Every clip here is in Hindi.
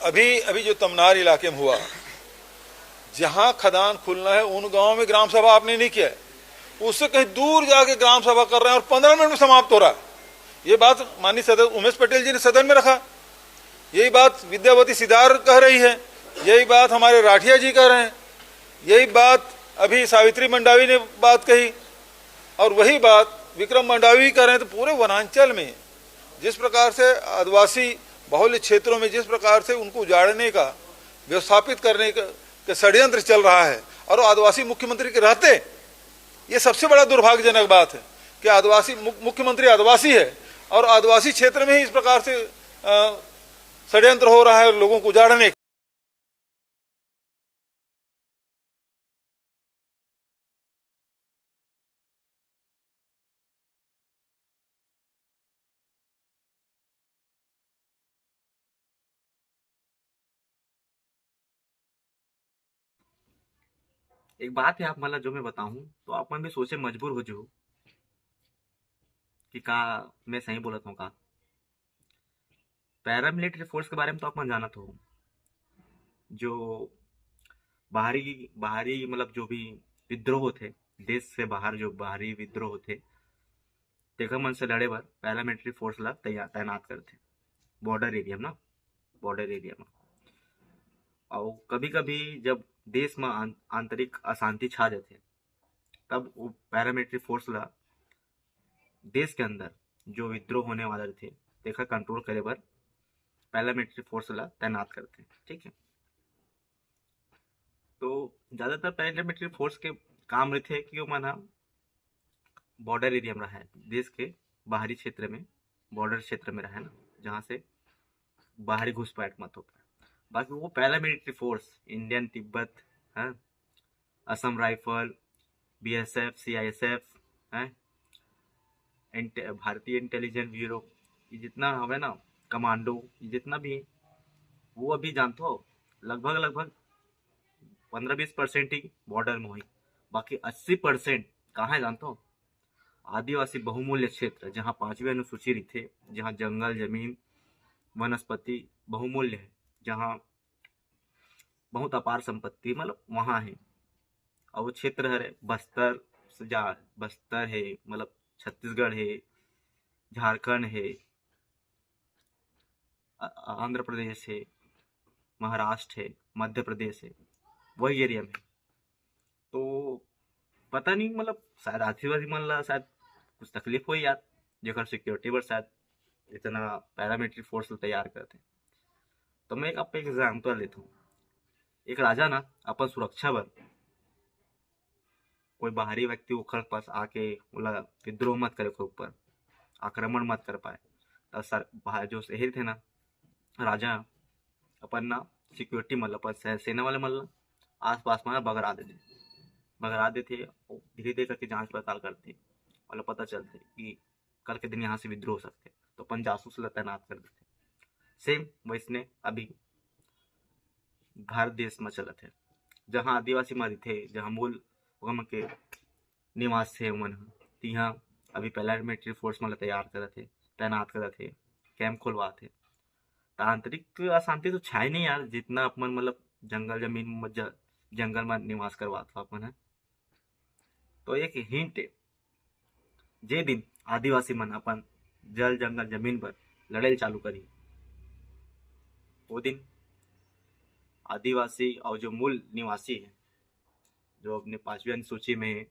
अभी अभी जो तमनार इलाके में हुआ, जहां खदान खुलना है उन गांव में ग्राम सभा आपने नहीं किया है, उससे कहीं दूर जाके ग्राम सभा कर रहे हैं और 15 मिनट में समाप्त हो रहा है। ये बात माननीय सदस्य उमेश पटेल जी ने सदन में रखा, यही बात विद्यावती सिदार कह रही है, यही बात हमारे राठिया जी कह रहे हैं, यही बात अभी सावित्री मंडावी ने बात कही, और वही बात विक्रम मंडावी कह रहे हैं। तो पूरे वनांचल में जिस प्रकार से आदिवासी बाहुल्य क्षेत्रों में जिस प्रकार से उनको उजाड़ने का, व्यवस्थापित करने का षड्यंत्र चल रहा है, और आदिवासी मुख्यमंत्री के रहते, ये सबसे बड़ा दुर्भाग्यजनक बात है कि आदिवासी मुख्यमंत्री आदिवासी है और आदिवासी क्षेत्र में ही इस प्रकार से षड्यंत्र हो रहा है लोगों को उजाड़ने का। एक बात है, आप मला जो मैं बताऊं तो आप मन भी सोचे मजबूर हो जो कि का मैं सही बोलत हूँ का। पैरामिलिट्री फोर्स के बारे में तो आप मन जानत हो, जो बाहरी बाहरी मतलब जो भी विद्रोह थे, देश से बाहर जो बाहरी विद्रोह थे, तेखर मन से लड़े बर पैरामिलिट्री फोर्स ला तैनात करते बॉर्डर एरिया में ना, बॉर्डर एरिया में। और कभी कभी जब देश में आंतरिक अशांति छा जाते, तब वो पैरामिलिट्री फोर्स ला देश के अंदर जो विद्रोह होने वाले थे तेखर कंट्रोल करे बर पैरामिलिट्री फोर्स ला तैनात करते, ठीक है। तो ज्यादातर पैरामिलिट्री फोर्स के काम रहते कि वो मन बॉर्डर एरिया में रहा है, देश के बाहरी क्षेत्र में, बॉर्डर क्षेत्र में रहा है ना, जहाँ से बाहरी घुसपैठ मत हो पाए। बाकी वो पैरामिलिट्री फोर्स इंडियन तिब्बत है, असम राइफल, बीएसएफ, सीआईएसएफ है, भारतीय इंटेलिजेंस ब्यूरो, ये जितना हमें ना, कमांडो, ये जितना भी है, वो अभी जानते हो लगभग लगभग 15-20% ही बॉर्डर में हुई। बाकी 80% कहाँ है जानते हो? आदिवासी बहुमूल्य क्षेत्र, जहाँ 5वीं अनुसूची रहते, जहाँ जंगल जमीन वनस्पति बहुमूल्य है, जहाँ बहुत अपार संपत्ति मतलब वहाँ है। और वो क्षेत्र है बस्तर से जा, बस्तर है मतलब छत्तीसगढ़ है, झारखंड है, आंध्र प्रदेश है, महाराष्ट्र है, मध्य प्रदेश है, वही एरिया में। तो पता नहीं मतलब शायद आदिवासी मन ला शायद कुछ तकलीफ हो यार, जेकर सिक्योरिटी बर शायद इतना पैरामिलिट्री फोर्स तैयार करते। तो मैं एक आपको एग्जाम्पल लेता हूँ। एक राजा ना अपन सुरक्षा बर कोई बाहरी व्यक्ति ओखर पास आके बोला विद्रोह मत करे, ओखर ऊपर आक्रमण मत कर पाए, तो सर बाहर जो शहर थे ना, राजा अपन ना सिक्योरिटी मतलब अपन सेना वाले मतलब आस पास में बगरा देते, धीरे धीरे करके जांच पड़ताल करते, मतलब पता चलते कि कल के दिन यहाँ से विद्रोह हो सकते, तो अपन जासूस ला तैनात कर देते। सेम वैसने अभी भारत देश में चलत है, जहाँ आदिवासी मन थे, जहाँ मूल उगम के निवास थे उमन, तिहा अभी पैरामिलिट्री फोर्स मन तैयार करत थे, तैनात करत थे, कैंप खोलवाते। तो आंतरिक अशांति तो छाए नहीं यार, जितना अपन मतलब जंगल जमीन में जंगल में निवास करवात हो अपन है। तो एक हिंट है, जे दिन आदिवासी मन अपन जल जंगल जमीन पर लड़ाई चालू करी, वो दिन आदिवासी और जो मूल निवासी है, जो अपने 5वीं अनुसूची में है,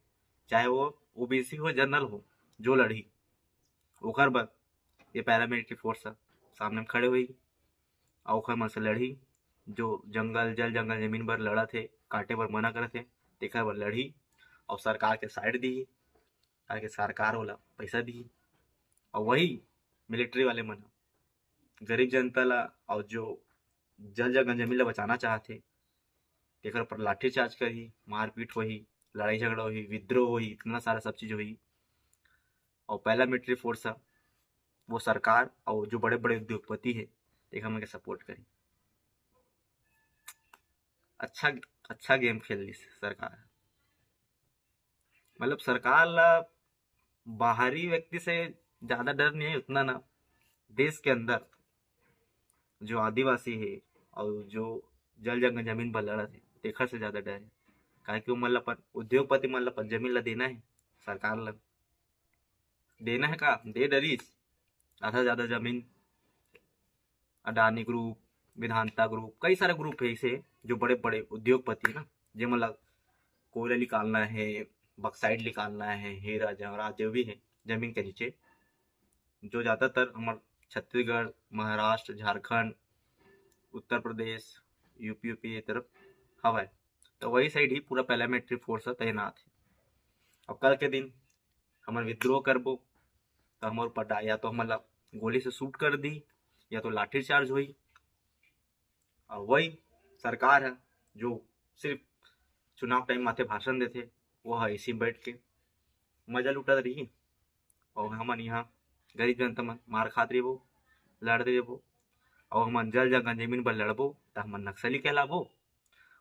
चाहे वो ओबीसी हो जनरल हो, जो लड़ी ओखर बर ये पैरामिलिट्री फोर्स सामने में खड़े हुई और ओखर मन से लड़ी। जो जंगल जल जंगल जमीन पर लड़ा थे, काटे बर मना करे थे, तेखर बर लड़ी और सरकार के साइड दी, ताकि सरकार वाला पैसा दी। और वही मिलिट्री वाले मन गरीब जनता ला और जो जल जंगल जमीन ला बचाना चाहते, तेकर पर लाठीचार्ज करी, मारपीट होही, लड़ाई झगड़ा हुई, विद्रोह हुई, इतना सारा सब चीज हुई। और पहला मिलिट्री फोर्स वो सरकार और जो बड़े बड़े उद्योगपति है देखा मैं सपोर्ट करी। अच्छा अच्छा गेम खेल ली सरकार, मतलब सरकार ला बाहरी व्यक्ति से ज्यादा डर नहीं है उतना ना, देश के अंदर जो आदिवासी है, और जो जल जंगल जमीन पर लड़ा थे तेखर से ज्यादा डर है। काहे कि मन ल उद्योगपति मन ल जमीन ला देना है, सरकार ला देना है का दे डरिस आधा से ज्यादा जमीन। अडानी ग्रुप, वेदांता ग्रुप, कई सारे ग्रुप है ऐसे जो बड़े बड़े उद्योगपति है ना, जे मतलब कोयला निकालना है, बक्साइड निकालना है, हीरा जवाहरात जो भी है जमीन के नीचे, जो ज्यादातर हमारे छत्तीसगढ़, महाराष्ट्र, झारखंड, उत्तर प्रदेश, यूपी ये तरफ हवा है, तो वही साइड ही पूरा पैरामिलिट्री फोर्स तैनात है। और कल के दिन हमारे विद्रोह करबो तो हमारे ऊपर या तो हमारा गोली से शूट कर दी या तो लाठी चार्ज हुई। और वही सरकार है जो सिर्फ चुनाव टाइम माथे भाषण देते, वो है इसी बैठ के मजा लुटत रही। और हमन यहाँ गरीब जनता मन मार खात रही वो, लड़ रही वो, और हमन जल जंगल जमीन पर लड़बो तो हमन नक्सली कहलाबो।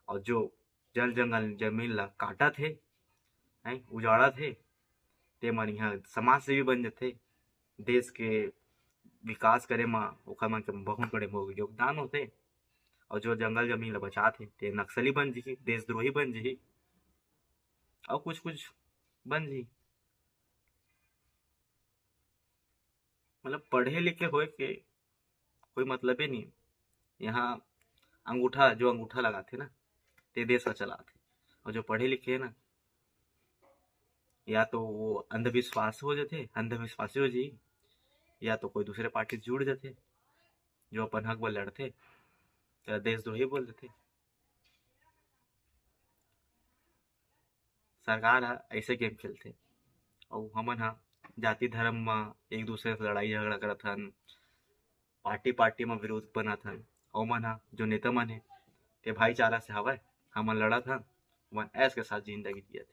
और जो जल जंगल जमीन ला काटा थे, उजाड़ा थे, ते मन यहाँ समाज सेवी बन जाते, देश के विकास करे में ओखर मन के बहुत बड़े योगदान होते। और जो जंगल जमीन ला बचाते ते नक्सली बन जी, देशद्रोही बन जी, और कुछ कुछ बन जी। मतलब पढ़े लिखे होए के कोई मतलब ही नहीं। यहाँ जो अंगूठा लगाते ना ते देश का चलाते, और जो पढ़े लिखे है ना या तो वो अंधविश्वास हो जाते, अंधविश्वासी हो जी, या तो कोई दूसरे पार्टी से जुड़ जाते जो अपन हक बर लड़ते तो देशद्रोही बोल देते। सरकार है ऐसे गेम खेलते, और हमन हा जाति धर्म में एक दूसरे से लड़ाई झगड़ा करत हन, पार्टी में विरोध बनत हन। और मन हा जो नेता मन है ते भाईचारा से हवय, हमन लड़त हन, मन ऐश के साथ जिंदगी जियत।